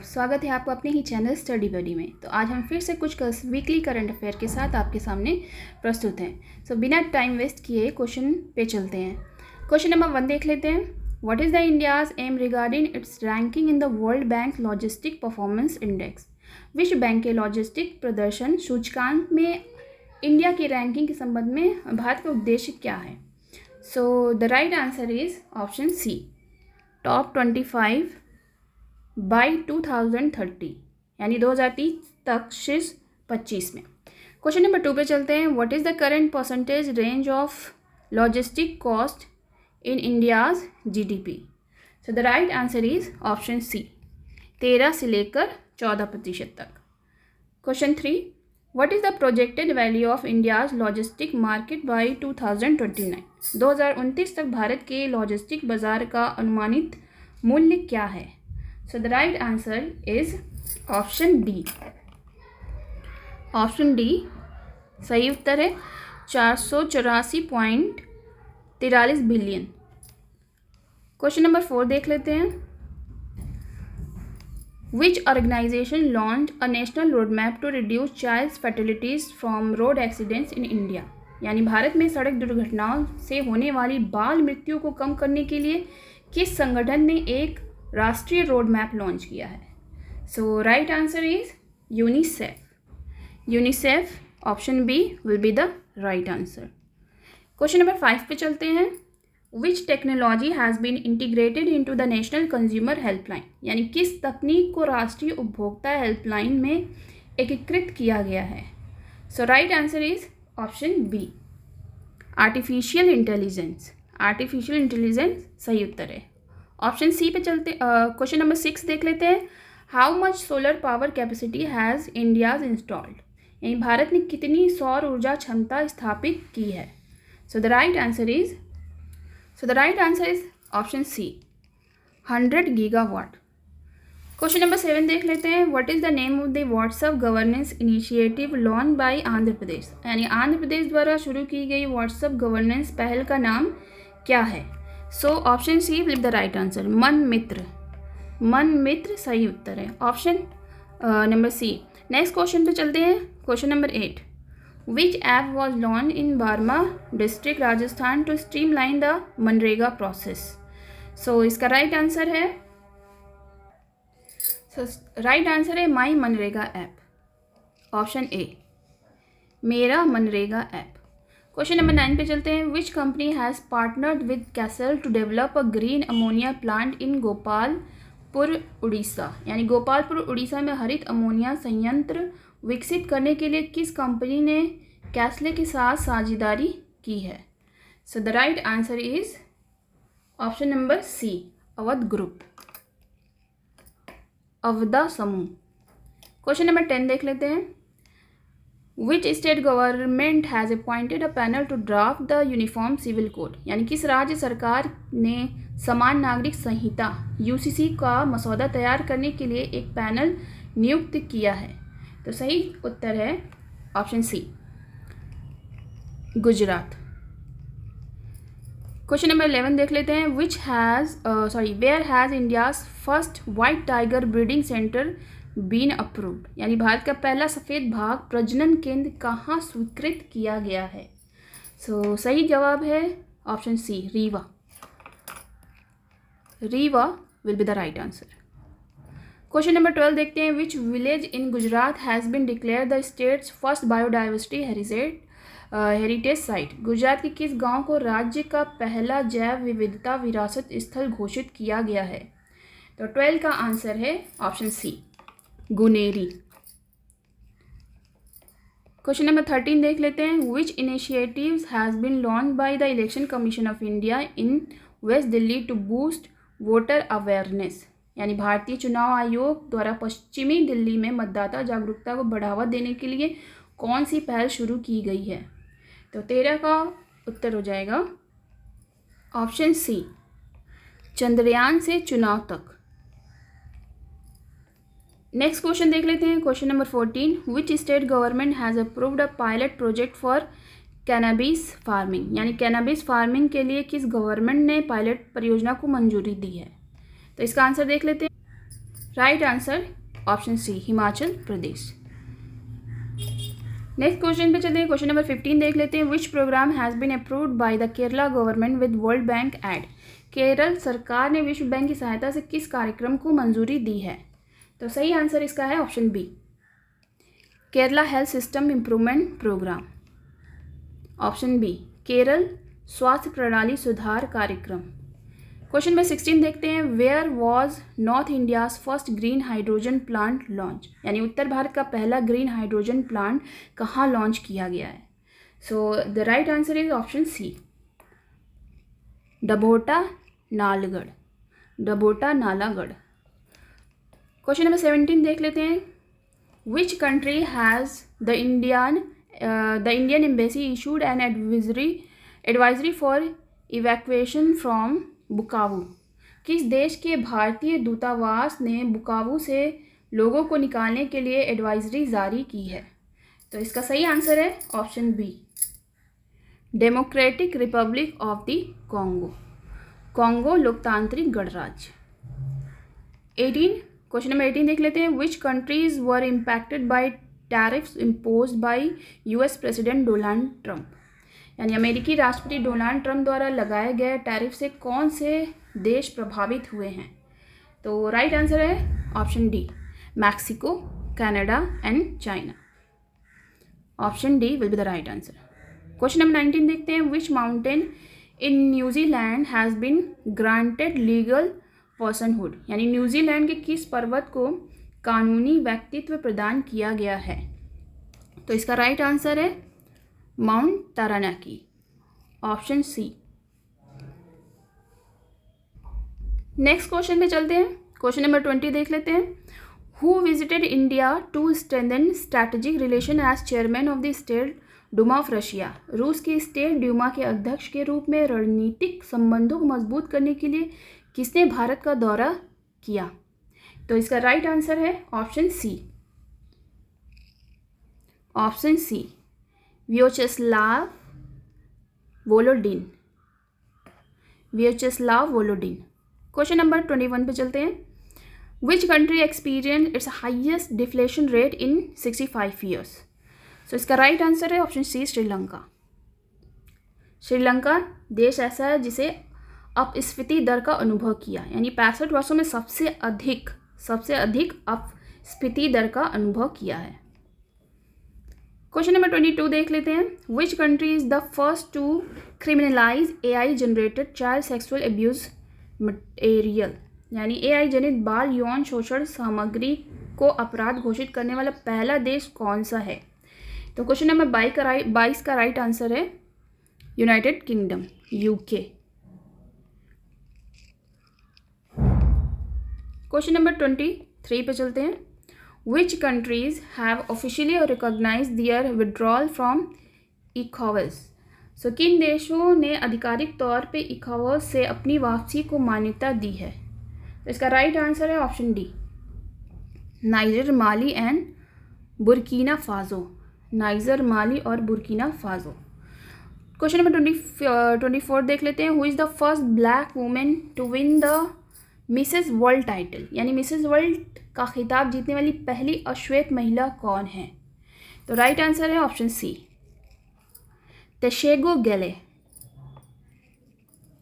स्वागत है आपको अपने ही चैनल स्टडी बडी में। तो आज हम फिर से कुछ वीकली करंट अफेयर के साथ आपके सामने प्रस्तुत हैं। सो बिना टाइम वेस्ट किए क्वेश्चन पे चलते हैं। क्वेश्चन नंबर 1 देख लेते हैं। What is the India's aim regarding its ranking in the World Bank logistic performance index. विश्व बैंक के लॉजिस्टिक प्रदर्शन सूचकांक में इंडिया की रैंकिंग के संबंध में भारत का उद्देश्य क्या है। So the right answer is option C, top 25 by 2030 यानी 2030 तक शीर्ष 25 में। क्वेश्चन नंबर 2 पे चलते हैं। What is the current percentage range of logistic cost in India's GDP. So the right answer is option C, 13 से लेकर 14% तक। Question 3, what is the projected value of India's logistic market by 2029। 2029 तक भारत के logistic बाजार का अनुमानित मूल्य क्या है। So the right answer is option D. Option D सही उत्तर है, 484.43 बिलियन। क्वेश्चन नंबर 4 देख लेते हैं। Which organization launched a national roadmap to reduce child fatalities from road accidents in India। यानी भारत में सड़क दुर्घटनाओं से होने वाली बाल मृत्यु को कम करने के लिए किस संगठन ने एक राष्ट्रीय रोड मैप लॉन्च किया है। So right answer is UNICEF. UNICEF option B will be the right answer. Question number 5 पे चलते हैं। Which technology has been integrated into the national consumer helpline. यानी किस तकनीक को राष्ट्रीय उपभोक्ता हेल्पलाइन में एकीकृत किया गया है। So right answer is option B, artificial intelligence. Artificial intelligence सही उत्तर है। ऑप्शन सी पे चलते। क्वेश्चन नंबर 6 देख लेते हैं। How much solar power capacity has India's installed. यानी भारत ने कितनी सौर ऊर्जा क्षमता स्थापित की है। So the right answer is option C, 100 gigawatt. Question number 7 देख लेते हैं। What is the name of the WhatsApp governance initiative launch by Andhra Pradesh. यानी आंध्र प्रदेश द्वारा शुरू की गई व्हाट्सएप गवर्नेंस पहल का नाम क्या है। So option C will the right answer, Mana Mitra. Mana Mitra सही उत्तर है, option number C. Next question पे चलते हैं। Question number 8, which app was launched in Barmer district Rajasthan to streamline the मनरेगा प्रोसेस। सो इसका राइट आंसर है माई मनरेगा ऐप, ऑप्शन ए, मेरा मनरेगा ऐप। क्वेश्चन नंबर 9 पे चलते हैं। Which company has partnered with castle to develop a green ammonia plant in Gopalpur Orissa. यानी गोपालपुर उड़ीसा में हरित अमोनिया संयंत्र विकसित करने के लिए किस कंपनी ने कैसले के साथ साझेदारी की है। So the right answer is option number C, Awadh group, Awadha समूह। क्वेश्चन नंबर 10 देख लेते हैं। Which state government has appointed a panel to draft the uniform civil code. यानी किस राज्य सरकार ने समान नागरिक संहिता यूसीसी का मसौदा तैयार करने के लिए एक पैनल नियुक्त किया है। तो सही उत्तर है option C, Gujarat. Question number 11 देख लेते हैं। Where has India's first white tiger breeding centre been approved. यानी भारत का पहला सफ़ेद बाघ प्रजनन केंद्र कहाँ स्वीकृत किया गया है। सो सही जवाब है option C, Rewa. Rewa will be the right answer. Question number 12 देखते हैं। Which village in Gujarat has been declare the state's first biodiversity heritage site. Gujarat के किस गांव को राज्य का पहला जैव विविधता विरासत स्थल घोषित किया गया है। तो 12 का आंसर है option C, Guneri. Question number 13 देख लेते हैं। Which initiatives has been launch by the election commission of India in west Delhi to boost voter awareness. यानी भारतीय चुनाव आयोग द्वारा पश्चिमी दिल्ली में मतदाता जागरूकता को बढ़ावा देने के लिए कौन सी पहल शुरू की गई है। तो 13 का उत्तर हो जाएगा ऑप्शन सी, चंद्रयान से चुनाव तक। नेक्स्ट क्वेश्चन देख लेते हैं। Question number 14, which state government has approved a pilot project for cannabis farming. यानी कैनाबिस फार्मिंग के लिए किस गवर्नमेंट ने पायलट परियोजना को मंजूरी दी है। तो इसका आंसर देख लेते हैं। Right answer option C, Himachal Pradesh. Next question पे चलते हैं। क्वेश्चन नंबर 15 देख लेते हैं। Which program has been approved by the Kerala government with world bank aid. Kerala सरकार ने विश्व बैंक की सहायता से किस कार्यक्रम को मंजूरी दी है? तो सही आंसर इसका है option B, Kerala health system improvement program. Option B, Kerala स्वास्थ्य प्रणाली सुधार कार्यक्रम। क्वेश्चन नंबर 16 देखते हैं। Where was north India's first green hydrogen plant launch. यानी उत्तर भारत का पहला ग्रीन हाइड्रोजन प्लांट कहाँ लॉन्च किया गया है? So the right answer is option C, Dabhota Nalagarh, Dabhota Nalagarh. Question number 17 देख लेते हैं। Which country has the Indian embassy issued an advisory for evacuation from Bukavu. किस देश के भारतीय दूतावास ने बुकावू से लोगों को निकालने के लिए एडवाइजरी जारी की है? तो इसका सही आंसर है option B, Democratic Republic of the Congo, Congo लोकतांत्रिक गणराज्य। 18 क्वेश्चन नंबर 18 देख लेते हैं। Which countries were impacted by tariffs imposed by US President Donald Trump. यानी अमेरिकी राष्ट्रपति डोनाल्ड ट्रंप द्वारा लगाए गए टैरिफ से कौन से देश प्रभावित हुए हैं? तो राइट आंसर है option D, Mexico, Canada and China. Option D will be the right answer. Question number 19 देखते हैं। Which mountain in New Zealand has been granted legal personhood. यानी न्यूजीलैंड के किस पर्वत को कानूनी व्यक्तित्व प्रदान किया गया है? तो इसका राइट आंसर है mount Taranaki, option C. Next question पे चलते हैं। क्वेश्चन नंबर 20 देख लेते हैं। Who visited India to strengthen strategic relation as chairman of the state Duma of Russia. रूस की स्टेट ड्यूमा के अध्यक्ष के रूप में रणनीतिक संबंधों को मजबूत करने के लिए किसने भारत का दौरा किया? तो इसका राइट आंसर है option C, option C, Vyacheslav Volodin, Vyacheslav Volodin. Question number 21 पे चलते हैं। Which country experience its highest deflation rate in 65 years. So इसका राइट आंसर है ऑप्शन सी, श्रीलंका। श्रीलंका देश ऐसा है जिसे अपस्फीति दर का अनुभव किया, यानी 65 वर्षों में सबसे अधिक अपस्फीति दर का अनुभव किया है। क्वेश्चन नंबर 22 देख लेते हैं। Which country is the first to criminalise AI generated child sexual abuse material. यानी AI जनित बाल यौन शोषण सामग्री को अपराध घोषित करने वाला पहला देश कौन सा है? तो क्वेश्चन नंबर 22 का राइट आंसर है United kingdom, UK। Question number 23 पे चलते हैं। Which countries have officially recognized their withdrawal from ECOWAS? सो किन देशों ने आधिकारिक तौर पे ECOWAS से अपनी वापसी को मान्यता दी है? तो इसका राइट आंसर है option D, Niger, Mali and Burkina फाजो, नाइजर, माली और बुर्किना फाजो। क्वेश्चन नंबर 24 देख लेते हैं। Who is the first black women to win the Mrs World title. यानी मिसेस वर्ल्ड का खिताब जीतने वाली पहली अश्वेत महिला कौन है? तो राइट आंसर है option C, Tshego Gaele.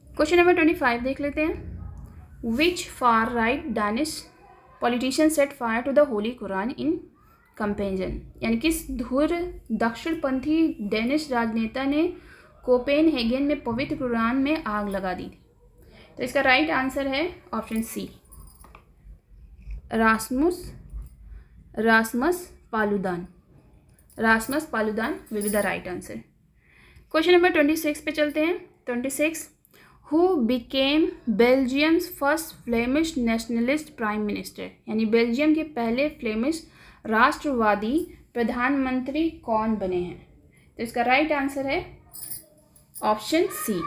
Question number 25 देख लेते हैं। Which far right Danish politician set fire to the holy Quran in Copenhagen. यानी किस धुर दक्षिणपंथी डेनिश राजनेता ने कोपेनहेगन में पवित्र कुरान में आग लगा दी थी? तो इसका राइट आंसर है option C, Rasmus Paludan, Rasmus Paludan will be the right answer. Question number 26 पे चलते हैं। 26 who became Belgium's first Flemish nationalist prime minister. यानी बेल्जियम के पहले फ्लेमिश राष्ट्रवादी प्रधानमंत्री कौन बने हैं? तो इसका राइट आंसर है option C,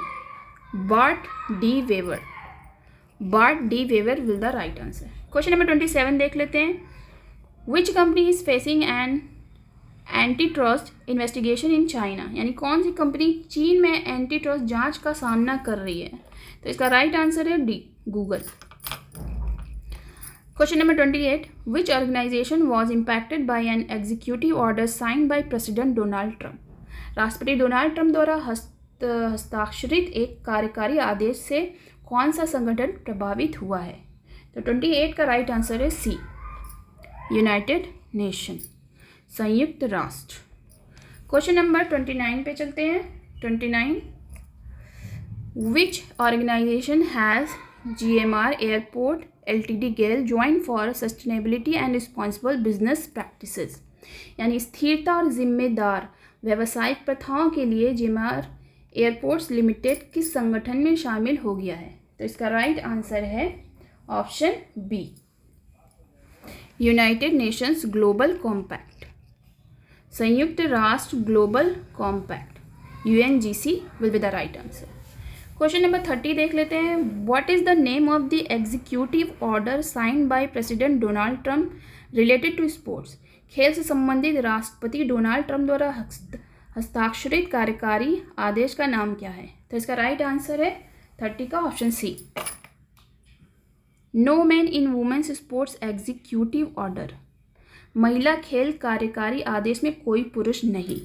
Bart De Wever, Bart De Wever will the right answer. Question number 27 देख लेते हैं। Which company is facing an antitrust investigation in China. यानी कौन सी कंपनी चीन में एंटी ट्रस्ट जांच का सामना कर रही है? तो इसका राइट आंसर है D, Google. Question number 28, which organisation was impacted by an executive order sign by President Donald Trump? राष्ट्रपति डोनाल्ड ट्रंप द्वारा हस्ताक्षरित एक कार्यकारी आदेश से कौन सा संगठन प्रभावित हुआ है? तो 28 का राइट आंसर है सी, यूनाइटेड नेशन, संयुक्त राष्ट्र। क्वेश्चन नंबर 29 पे चलते हैं। 29, which organization has GMR airport LTD गेल join for sustainability and responsible business practices? यानी स्थिरता और जिम्मेदार व्यावसायिक प्रथाओं के लिए GMR एयरपोर्ट्स लिमिटेड किस संगठन में शामिल हो गया है? तो इसका राइट आंसर है option B, United Nations Global Compact, संयुक्त राष्ट्र Global Compact, UNGC will be the right answer. Question number 30 देख लेते हैं। What is the name of the executive order sign by President Donald Trump related to sports? खेल से संबंधित राष्ट्रपति Donald Trump द्वारा हस्ताक्षरित कार्यकारी आदेश का नाम क्या है? तो इसका राइट आंसर है 30 का option C, no man in women's sports executive order, महिला खेल कार्यकारी आदेश में कोई पुरुष नहीं।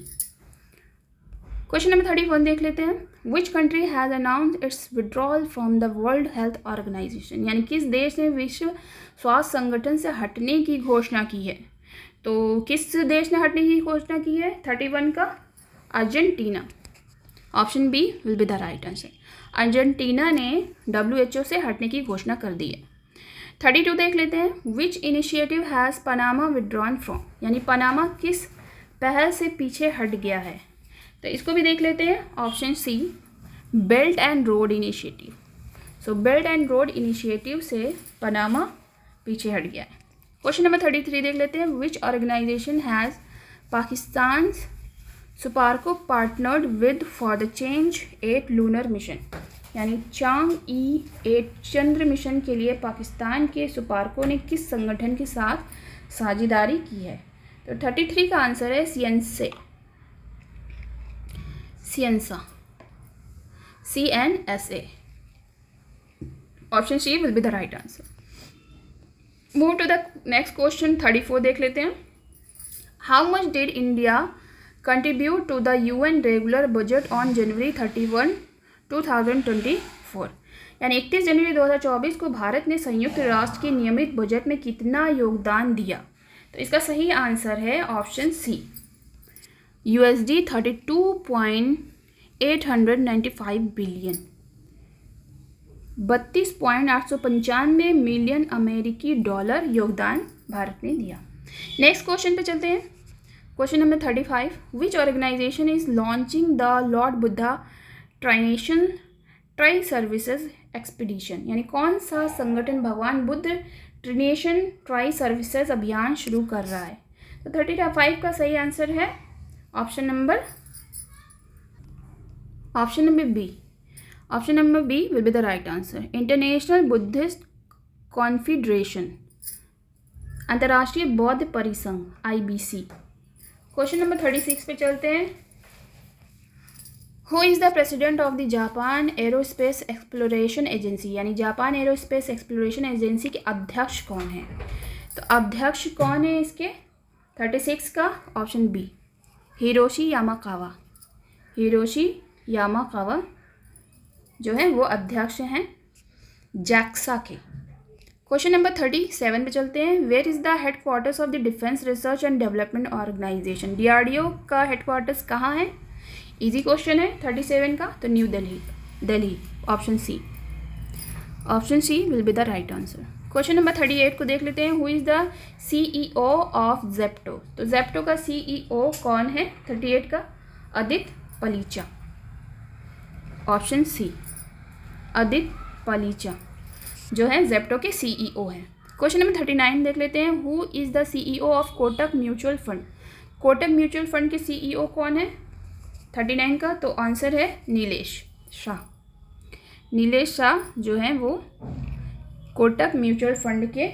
क्वेश्चन नंबर 31 देख लेते हैं। Which country has announced its withdrawal from the World Health Organisation? यानी किस देश ने विश्व स्वास्थ्य संगठन से हटने की घोषणा की है? तो किस देश ने हटने की घोषणा की है? 31 का Argentina, option B will be the right answer. Argentina ने WHO से हटने की घोषणा कर दी है। 32 देख लेते हैं। Which initiative has Panama withdrawn from? यानी पनामा किस पहल से पीछे हट गया है? तो इसको भी देख लेते हैं, option C, Belt and Road Initiative. So Belt and Road Initiative से पनामा पीछे हट गया है। क्वेश्चन नंबर 33 देख लेते हैं। Which organization has Pakistan SUPARCO partnered with for the Chang'e 8 lunar mission? यानी चांग-ई 8 चंद्र मिशन के लिए पाकिस्तान के सुपारको ने किस संगठन के साथ साझेदारी की है? तो 33 का आंसर है सियंसा, CNSA, option C will be the right answer. Move to the next question 34 देख लेते हैं। How much did India contribute to the UN regular budget on January 31, 2024? यानी 31 जनवरी 2024 को भारत ने संयुक्त राष्ट्र के नियमित बजट में कितना योगदान दिया? तो इसका सही आंसर है option C, USD 32.895 billion, 32.895 million अमेरिकी डॉलर योगदान भारत ने दिया। नेक्स्ट क्वेश्चन पे चलते हैं। Question number 35, which organization is launching the lord Buddha tri nation tri services expedition? यानी कौन सा संगठन भगवान बुद्ध ट्रिनेशन ट्राई सर्विसेज अभियान शुरू कर रहा है? तो 35 का सही आंसर है option number B. Option number B will be the right answer. International Buddhist Confederation, अंतर्राष्ट्रीय बौद्ध परिसंघ, IBC। क्वेश्चन नंबर 36 पे चलते हैं। Who is the president of the Japan aerospace exploration agency? यानी जापान एरोस्पेस एक्सप्लोरेशन एजेंसी के अध्यक्ष कौन है? तो अध्यक्ष कौन है इसके? 36 का ऑप्शन बी, हिरोशी यामाकावा जो है वो अध्यक्ष हैं जैक्सा के। क्वेश्चन नंबर 37 पे चलते हैं। Where is the headquarters of the Defence Research and Development Organisation? DRDO का हेडक्वार्टर्स कहाँ है? इजी क्वेश्चन है 37 का, तो New Delhi, option C will be the right answer. Question number 38 को देख लेते हैं। Who is the CEO of Zepto? तो जेप्टो का CEO कौन है? 38 का अदित पलीचा, ऑप्शन सी, अदित पलीचा जो है जेप्टो के CEO हैं। क्वेश्चन नंबर 39 देख लेते हैं। Who is the CEO of Kotak Mutual fund? Kotak Mutual Fund के CEO कौन है? 39 का, तो आंसर है नीलेश शाह जो हैं वो कोटक म्यूचुअल फंड के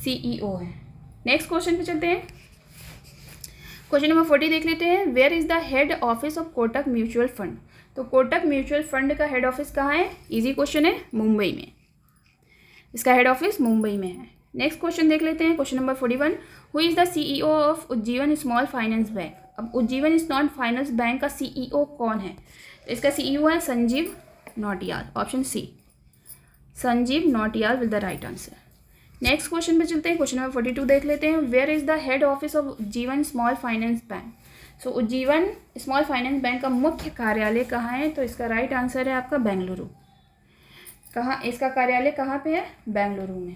CEO हैं। नेक्स्ट क्वेश्चन पे चलते हैं। क्वेश्चन नंबर 40 देख लेते हैं। Where is the head office of Kotak Mutual Fund? तो कोटक म्यूचुअल फंड का हेड ऑफिस कहाँ है? इजी क्वेश्चन है, मुंबई में। इसका हेड ऑफिस मुंबई में है। नेक्स्ट क्वेश्चन देख लेते हैं, question number 41, who is the CEO of Ujjivan Small Finance Bank. अब उज्जीवन स्मॉल फाइनेंस बैंक का CEO कौन है? तो इसका CEO है Sanjeev Nautiyal, option C, Sanjeev Nautiyal with the right answer. Next question पे चलते हैं, क्वेश्चन नंबर 42 देख लेते हैं, where is the head office of Ujjivan Small Finance Bank. So Ujjivan Small Finance Bank का मुख्य कार्यालय कहाँ है? तो इसका राइट आंसर है आपका बेंगलुरु। कहाँ इसका कार्यालय कहाँ पे है? बेंगलुरु में।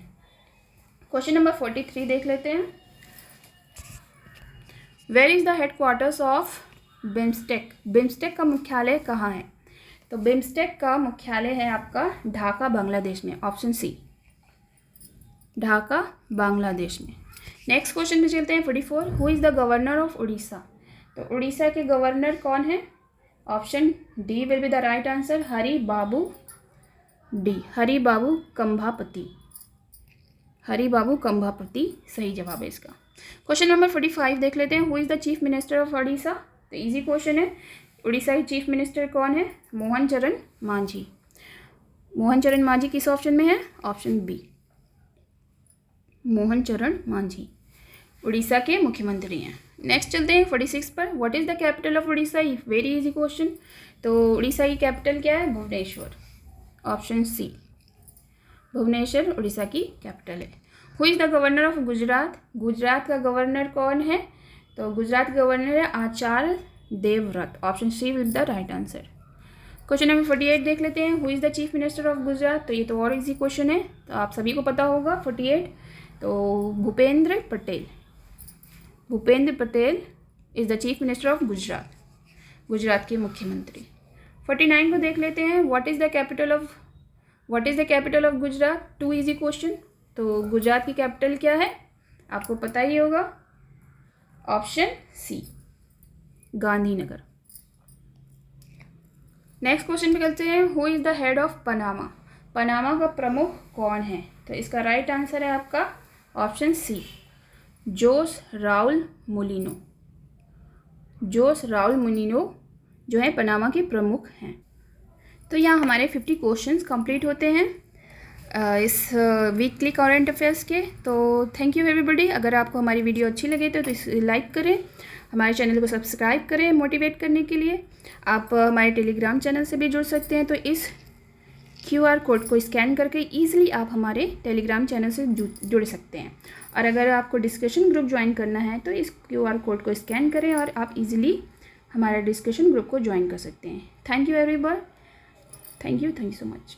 क्वेश्चन नंबर 43 देख लेते हैं, where is the headquarters of BIMSTEC. BIMSTEC का मुख्यालय कहाँ है? तो बिम्स्टेक का मुख्यालय है आपका ढाका बांग्लादेश में, ऑप्शन सी, ढाका बांग्लादेश में। नेक्स्ट क्वेश्चन पे चलते हैं, 44, who is the governor of Orissa. तो उड़ीसा के गवर्नर कौन है? Option D will be the right answer, Hari Babu D, Hari Babu Kambhampati, Hari Babu Kambhampati सही जवाब है इसका। क्वेश्चन नंबर 45 देख लेते हैं, who is the chief minister of Orissa. तो इजी क्वेश्चन है, उड़ीसा की चीफ मिनिस्टर कौन है? मोहन चरण मांझी। मोहन चरण मांझी किस ऑप्शन में है? ऑप्शन बी, मोहन चरण मांझी उड़ीसा के मुख्यमंत्री हैं। नेक्स्ट चलते हैं 46 पर, what is the capital of Orissa. Very easy question. तो उड़ीसा की कैपिटल क्या है? भुवनेश्वर, ऑप्शन सी, भुवनेश्वर उड़ीसा की कैपिटल है। Who is the governor of Gujarat. Gujarat का गवर्नर कौन है? तो गुजरात गवर्नर है Acharya Devvrat, option C with the right answer. Question number 48 देख लेते हैं, who is the chief minister of Gujarat. तो ये तो और इजी क्वेश्चन है, तो आप सभी को पता होगा 48, तो Bhupendra Patel. Bhupendra Patel is the chief minister of Gujarat, Gujarat के मुख्यमंत्री। 49 को देख लेते हैं, what is the capital of Gujarat. Too easy question. तो गुजरात की कैपिटल क्या है? आपको पता ही होगा, option C, Gandhinagar. Next question पे चलते हैं, who is the head of Panama. Panama का प्रमुख कौन है? तो इसका राइट आंसर है आपका ऑप्शन सी, जोस राउल मोलिनो। जोस राउल मोलिनो जो है पनामा के प्रमुख हैं। तो यहाँ हमारे 50 क्वेश्चंस कंप्लीट होते हैं इस वीकली करंट अफेयर्स के। तो थैंक यू एवरीबॉडी। अगर आपको हमारी वीडियो अच्छी लगे तो इसे लाइक करें, हमारे चैनल को सब्सक्राइब करें मोटिवेट करने के लिए। आप हमारे टेलीग्राम चैनल से भी जुड़ सकते हैं, तो इस QR कोड को स्कैन करके ईजिली आप हमारे टेलीग्राम चैनल से जुड़ सकते हैं। और अगर आपको डिस्कशन ग्रुप ज्वाइन करना है तो इस QR कोड को स्कैन करें और आप इजीली हमारा डिस्कशन ग्रुप को ज्वाइन कर सकते हैं। Thank you everyone, thank you so much.